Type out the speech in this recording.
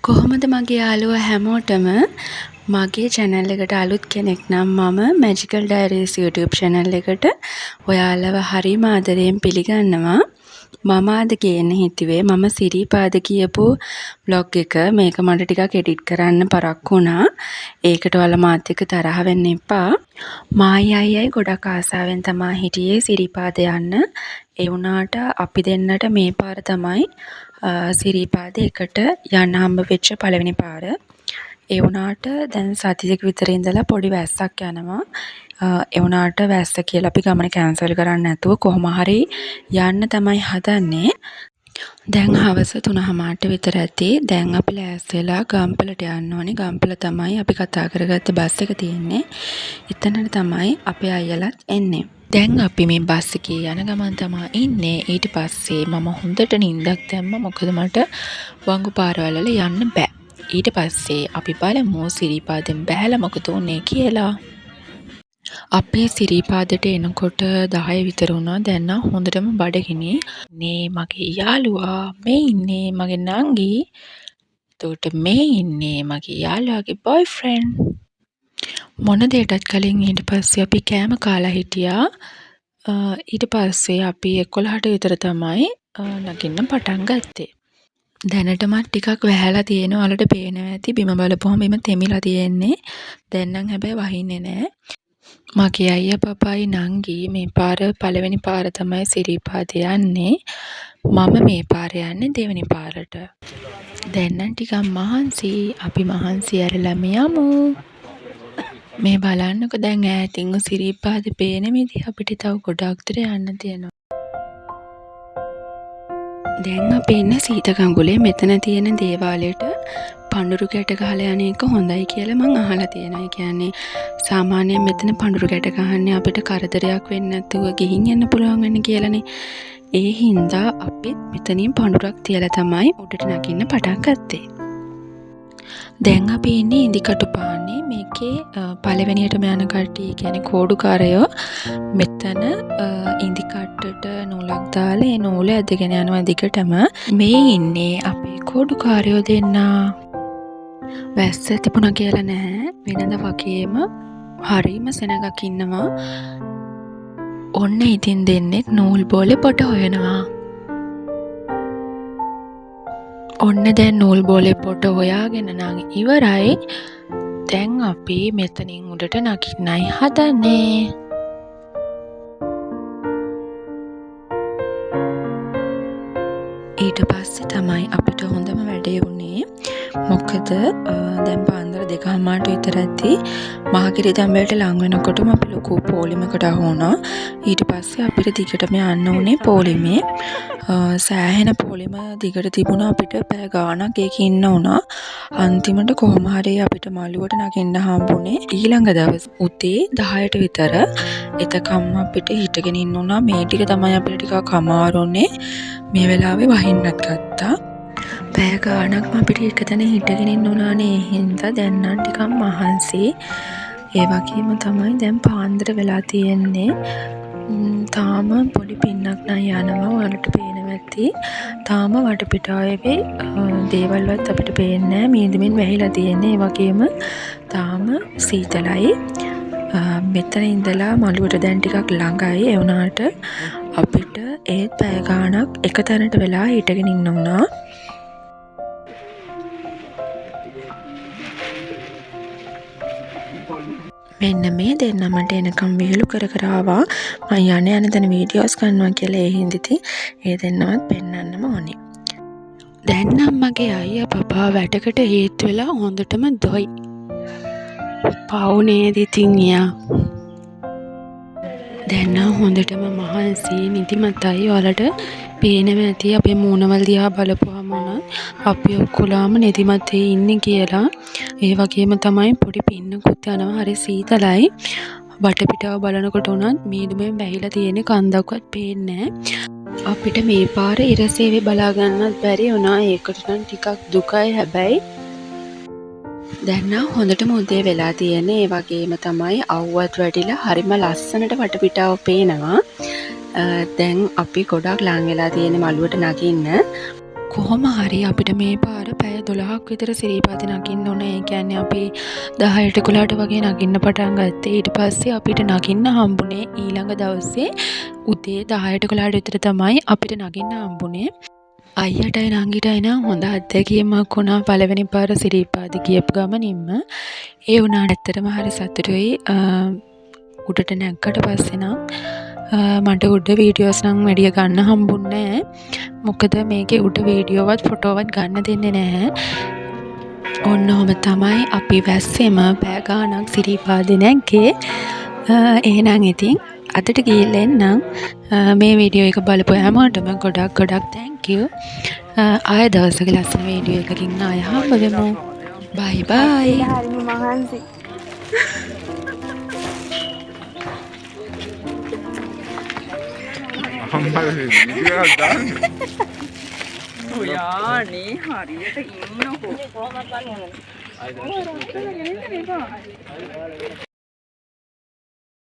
කොහොමද මගේ යාළුවෝ හැමෝටම මගේ channel එකට අලුත් කෙනෙක් නම් මම Magical Diaries YouTube channel එකට ඔයාලව හරිම ආදරයෙන් පිළිගන්නවා. මම අද ගේන්න හිතුවේ මම සිරිපාද කියපු vlog එක මේක මට ටිකක් edit කරන්න පරක්කු වුණා. ඒකට ඔයාලා මාත් එක්ක තරහ වෙන්න එපා. මායි අයියයි ගොඩක් ආසාවෙන් තමයි හිටියේ සිරිපාද යන්න. ඒ වුණාට අපි දෙන්නට මේ පාර තමයි සිරිපාද එකට යන්න හම්බ වෙච්ච පළවෙනි පාර. ඒ වුණාට දැන් සතියක විතර ඉඳලා පොඩි වැස්සක් යනවා. ඒ වුණාට වැස්ස කියලා අපි ගමන කැන්සල් කරන්නේ නැතුව කොහොම හරි යන්න තමයි හදන්නේ. දැන් හවස 3:00ට විතර ඇති. දැන් අපි ලෑස්ති වෙලා ගම්පලට යන්න ඕනේ. ගම්පල තමයි අපි කතා කරගත්ත බස් එක තියෙන්නේ. එතනට තමයි අපේ අයියලාත් එන්නේ. දැන් අපි මේ බස් එකේ යන ගමන් තමයි ඉන්නේ. ඊට පස්සේ මම හොඳට නිින්දක් දැම්මා. මොකද මට වංගු පාරවල් වල යන්න බෑ. ඊට පස්සේ අපි බලමු සිරිපාදෙන් බැහැලා මොකද උනේ කියලා. අපි සිරිපාදට එනකොට 10 විතර වුණා. දැන් නම් හොඳටම බඩගිනි. මේ මගේ යාළුවා, මේ ඉන්නේ මගේ නංගි. එතකොට මේ ඉන්නේ මගේ යාළුවාගේ boyfriend. මොන දෙයටත් කලින් ඊට පස්සේ අපි කෑම කාලා හිටියා. ඊට පස්සේ අපි 11ට විතර තමයි නගින්න පටන් ගත්තේ. දැනටමත් ටිකක් වැහැලා තියෙනවා. ඔයාලට පේනවා ඇති බිම බලපුවම බිම තෙමිලා තියෙන්නේ. දැන් නම් හැබැයි වහින්නේ නැහැ. මගේ අයියා පපයි නංගි මේ පාර පළවෙනි පාර තමයි සිරිපාද යන්නේ. මම මේ පාර යන්නේ දෙවෙනි පාරට. දැන් නම් ටිකක් මහන්සි. අපි මහන්සි ඇරලා යමු. මේ බලන්නකො දැන් ඈතින් සිරිපාද පේන විදිහ අපිට තව ගොඩක් දුර යන්න තියෙනවා. දැන් අපි ඉන්නේ සීතගඟුලේ. මෙතන තියෙන දේවාලයට පඳුරු කැට ගහලා යන එක හොඳයි කියලා මං අහලා තියෙනවා. ඒ කියන්නේ සාමාන්‍යයෙන් මෙතන පඳුරු කැට ගහන්නේ අපිට කරදරයක් වෙන්නේ නැතුව ගිහින් යන්න පුළුවන් වෙන්න කියලානේ. ඒ හින්දා අපිත් මෙතනින් පඳුරක් තියලා තමයි උඩට නගින්න පටන් ගත්තේ. දැන් අපි ඉන්නේ ඉන්දිකටු පාන්නේ. මේකේ පළවෙනියටම යන කට්ටිය කියන්නේ කෝඩුකාරයෝ මෙතන ඉන්දිකට්ටට නූලක් දාලා ඒ නූල ඇදගෙන යනවා දිගටම. මේ ඉන්නේ අපේ කෝඩුකාරයෝ දෙන්නා. වැස්ස තිබුණා කියලා නැහැ. වෙනද වගේම හරිම සෙනගක් ඉන්නවා. ඔන්න ඉතින් දෙන්නෙක් නූල් බෝලේ පොට හොයනවා. ඔන්න දැන් නූල් බෝලේ පොට හොයාගෙන නම් ඉවරයි. දැන් අපි මෙතනින් උඩට නගින්නයි හදන්නේ. ඊට පස්සේ තමයි අපිට හොඳම වැඩේ වුණේ. මොකද දැන් පාන්දර 2:00ට විතර ඇති මහගිරි දම්වැලට ලං වෙනකොටම අපි ලොකු පොලිමකට අහු වුණා. ඊට පස්සේ අපිට දිගටම යන්න උනේ පොලිමේ. සෑහෙන පොලිම දිගට තිබුණා. අපිට පැය ගාණක් ඒකේ ඉන්න වුණා. අන්තිමට කොහොම හරි අපිට මළුවට නගින්න හම්බුනේ ඊළඟ දවස් උදේ 10ට විතර. එතකම් අපිට හිටගෙන ඉන්න උනා. මේ ටික තමයි අපිට ටිකක් අමාරුනේ. මේ වෙලාවේ වහින්නත් ගත්තා. පැය ගාණක්ම අපිට එකතැන හිටගෙන ඉන්න උනානේ. ඒ හින්දා දැන් නම් ටිකක් මහන්සි. ඒ වගේම තමයි දැන් පාන්දර වෙලා තියෙන්නේ. තාම පොඩි පින්නක් නම් යනවා. ඔයාලට පේනවා ඇති. තාම වටපිටාවේ දේවල්වත් අපිට පේන්නේ නැහැ. මීදමින් වැහිලා තියෙන්නේ. ඒ වගේම තාම සීතලයි. මෙතන ඉඳලා මළුවට දැන් ටිකක් ළඟයි. ඒ වුණාට අපිට ඒත් පැය ගාණක් එක තැනට වෙලා හිටගෙන ඉන්න උනා. මෙන්න මේ දෙන්නමට එනකම් විහිළු කර කර ආවා. මම යන තැන වීඩියෝස් කරනවා කියලා. ඒ හින්දිති ඒ දෙන්නවත් පෙන්වන්නම ඕනේ. දැන් නම් මගේ අයියා පපා වැඩකට හේතු වෙලා හොඳටම දොයි. පවුනේද ඉතින් යා. දැන් නම් හොඳටම මහන්සි නිදිමතයි. ඔයාලට පේනවා ඇති අපේ මූණවල දිහා බලපුවාම අපි ඔක්කොලාම නිදිමතේ ඉන්නේ කියලා. ඒ වගේම තමයි පොඩි පින්නකුත් යනවා. හරි සීතලයි. වටපිටාව බලනකොට උනත් මීදුමෙන් වැහිලා තියෙන කන්දක්වත් පේන්නේ නැහැ. අපිට මේ පාර ඉරසේවේ බලා ගන්නත් බැරි වුණා. ඒකට නම් ටිකක් දුකයි. හැබැයි දැන් නම් හොඳටම උදේ වෙලා තියෙන්නේ. ඒ වගේම තමයි අවුවත් වැඩිලා හරිම ලස්සනට වටපිටාව පේනවා. දැන් අපි ගොඩක් ලං වෙලා තියෙන්නේ මළුවට නගින්න. කොහොම හරි අපිට මේ පාර පැය 12ක් විතර සිරීපාදේ නගින්න ඕන. ඒ කියන්නේ අපි 10ට 11ට වගේ නගින්න පටන් ගත්තේ. ඊට පස්සේ අපිට නගින්න හම්බුනේ ඊළඟ දවසේ උදේ 10ට 11ට විතර තමයි අපිට නගින්න හම්බුනේ. අයියටයි නංගිටයි නම් හොඳ අත්දැකීමක් වුණා පළවෙනි පාර සිරීපාදේ ගියපු ගමනින්ම. ඒ වුණාට ඇත්තටම හරි සතුටුයි. උඩට නැග්ගට පස්සේ නම් මට උඩ වීඩියෝස් නම් වැඩිය ගන්න හම්බුන්නේ නැහැ. මොකද මේකේ උඩ වීඩියෝවත් ෆොටෝවත් ගන්න දෙන්නේ නැහැ. ඔන්න ඔහම තමයි අපි වැස්සෙම පැය ගාණක් සිරීපාදේ නැග්ගේ. එහෙනම් ඉතින් අදට ගිහිල්ලා එන්නම්. මේ වීඩියෝ එක බලපු හැමෝටම ගොඩක් thank you. ආයෙ දවසක ලස්සන වීඩියෝ එකකින් ආයෙ හම්බ වෙමු. bye bye. හරිම මහන්සි. ඔයානේ හරියට ඉන්නකො.